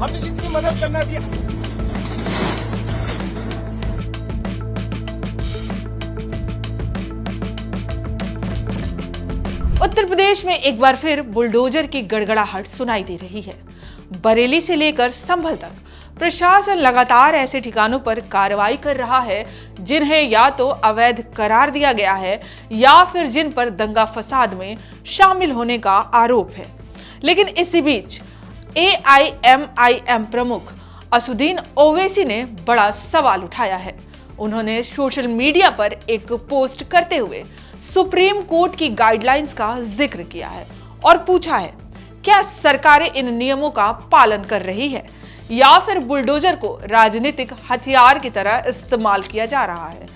हमने जितनी मदद करना दिया। उत्तर प्रदेश में एक बार फिर बुलडोजर की गड़गड़ाहट सुनाई दे रही है। बरेली से लेकर संभल तक प्रशासन लगातार ऐसे ठिकानों पर कार्रवाई कर रहा है जिन्हें या तो अवैध करार दिया गया है या फिर जिन पर दंगा फसाद में शामिल होने का आरोप है। लेकिन इसी बीच AIMIM प्रमुख असुद्दीन ओवैसी ने बड़ा सवाल उठाया है। उन्होंने सोशल मीडिया पर एक पोस्ट करते हुए सुप्रीम कोर्ट की गाइडलाइंस का जिक्र किया है और पूछा है, क्या सरकारें इन नियमों का पालन कर रही है या फिर बुलडोजर को राजनीतिक हथियार की तरह इस्तेमाल किया जा रहा है।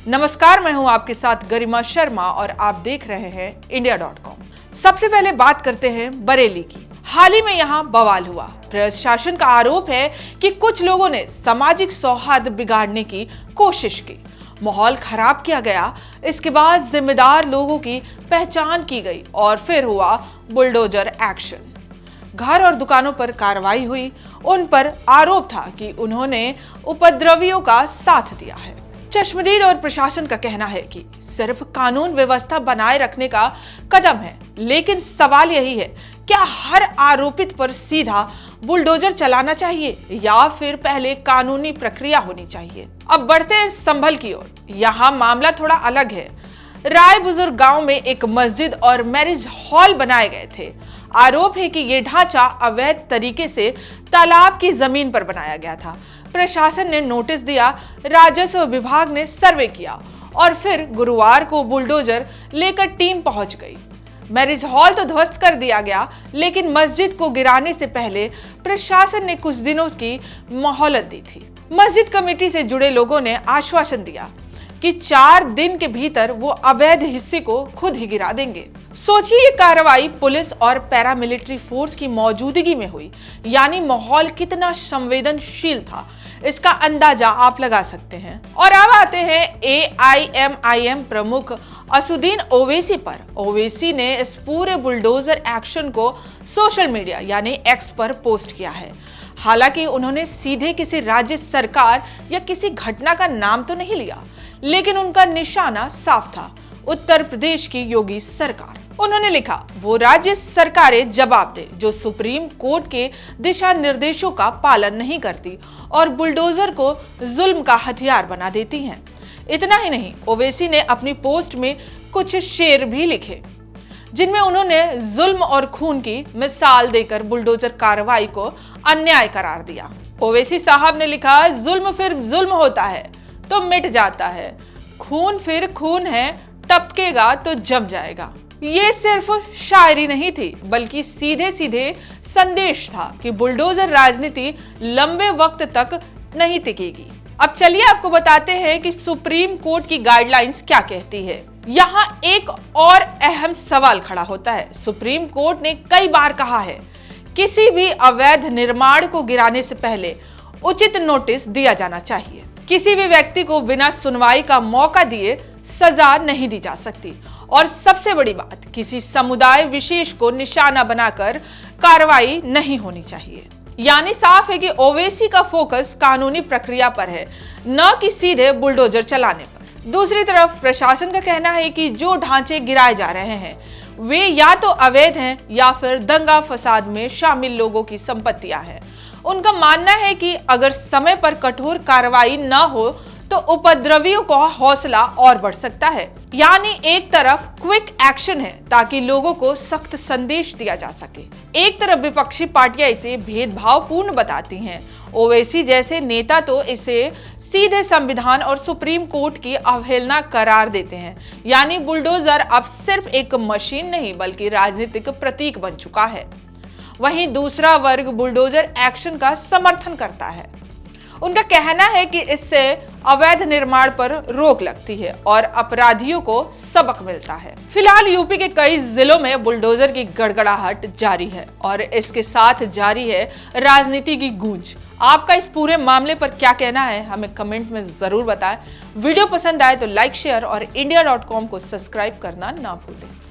नमस्कार, मैं हूं आपके साथ गरिमा शर्मा और आप देख रहे हैं India.com। सबसे पहले बात करते हैं बरेली की। हाल ही में यहां बवाल हुआ। प्रशासन का आरोप है कि कुछ लोगों ने सामाजिक सौहार्द बिगाड़ने की कोशिश की, माहौल खराब किया गया। इसके बाद जिम्मेदार लोगों की पहचान की गई और फिर हुआ बुलडोजर एक्शन। घर और दुकानों पर कार्रवाई हुई। उन पर आरोप था कि उन्होंने उपद्रवियों का साथ दिया है। चश्मदीद और प्रशासन का कहना है कि सिर्फ कानून व्यवस्था बनाए रखने का कदम है, लेकिन सवाल यही है, क्या हर आरोपित पर सीधा बुलडोजर चलाना चाहिए या फिर पहले कानूनी प्रक्रिया होनी चाहिए। अब बढ़ते हैं संभल की ओर। यहाँ मामला थोड़ा अलग है। राय बुजुर्ग गांव में एक मस्जिद और मैरिज हॉल बनाए गए थे। आरोप है कि ये ढांचा अवैध तरीके से तालाब की जमीन पर बनाया गया था। प्रशासन ने नोटिस दिया, राजस्व विभाग ने सर्वे किया और फिर गुरुवार को बुलडोजर लेकर टीम पहुंच गई। मैरिज हॉल तो ध्वस्त कर दिया गया, लेकिन मस्जिद को गिराने से पहले प्रशासन ने कुछ दिनों की मोहलत दी थी। मस्जिद कमेटी से जुड़े लोगों ने आश्वासन दिया कि 4 दिन के भीतर वो अवैध हिस्से को खुद ही गिरा देंगे। सोचिए, ये कार्रवाई पुलिस और पैरामिलिट्री फोर्स की मौजूदगी में हुई, यानी माहौल कितना संवेदनशील था, इसका अंदाजा आप लगा सकते हैं। और अब आते हैं AIMIM प्रमुख असुद्दीन ओवैसी पर। ओवैसी ने इस पूरे बुलडोजर एक्शन को सोशल मीडिया यानी X पर पोस्ट किया है। हालांकि उन्होंने सीधे किसी राज्य सरकार या किसी घटना का नाम तो नहीं लिया, लेकिन उनका निशाना साफ था, उत्तर प्रदेश की योगी सरकार। उन्होंने लिखा, वो राज्य सरकारें जवाब दे जो सुप्रीम कोर्ट के दिशा निर्देशों का पालन नहीं करती और बुलडोजर को जुल्म का हथियार बना देती हैं। इतना ही नहीं, ओवैसी ने अपनी पोस्ट में कुछ शेर भी लिखे जिनमें उन्होंने जुल्म और खून की मिसाल देकर बुलडोजर कार्रवाई को अन्याय करार दिया। ओवैसी साहब ने लिखा, जुल्म फिर जुल्म होता है तो मिट जाता है, खून फिर खून है, टपकेगा तो जम जाएगा। ये सिर्फ शायरी नहीं थी, बल्कि सीधे सीधे संदेश था कि बुलडोजर राजनीति लंबे वक्त तक नहीं टिकेगी। अब चलिए आपको बताते हैं कि सुप्रीम कोर्ट की गाइडलाइंस क्या कहती है। यहाँ एक और अहम सवाल खड़ा होता है। सुप्रीम कोर्ट ने कई बार कहा है, किसी भी अवैध निर्माण को गिराने से पहले उचित नोटिस दिया जाना चाहिए। किसी भी व्यक्ति को बिना सुनवाई का मौका दिए सजा नहीं दी जा सकती। और सबसे बड़ी बात, किसी समुदाय विशेष को निशाना बनाकर कार्रवाई नहीं होनी चाहिए। यानी साफ है कि ओवैसी का फोकस कानूनी प्रक्रिया पर है, न कि सीधे बुलडोजर चलाने पर। दूसरी तरफ प्रशासन का कहना है कि जो ढांचे गिराए जा रहे हैं वे या तो अवैध हैं या फिर दंगा फसाद में शामिल लोगों की संपत्तियां हैं। उनका मानना है कि अगर समय पर कठोर कार्रवाई न हो तो उपद्रवियों का हौसला और बढ़ सकता है। यानी एक तरफ क्विक एक्शन है ताकि लोगों को सख्त संदेश दिया जा सके, एक तरफ विपक्षी पार्टियां इसे भेदभावपूर्ण बताती हैं। ओवैसी जैसे नेता तो इसे सीधे संविधान और सुप्रीम कोर्ट की अवहेलना करार देते हैं। यानी बुलडोजर अब सिर्फ एक मशीन नहीं बल्कि राजनीतिक प्रतीक बन चुका है। वहीं दूसरा वर्ग बुलडोजर एक्शन का समर्थन करता है। उनका कहना है कि इससे अवैध निर्माण पर रोक लगती है और अपराधियों को सबक मिलता है। फिलहाल यूपी के कई जिलों में बुलडोजर की गड़गड़ाहट जारी है और इसके साथ जारी है राजनीति की गूंज। आपका इस पूरे मामले पर क्या कहना है, हमें कमेंट में जरूर बताएं। वीडियो पसंद आए तो लाइक, शेयर और India.com को सब्सक्राइब करना ना भूलें।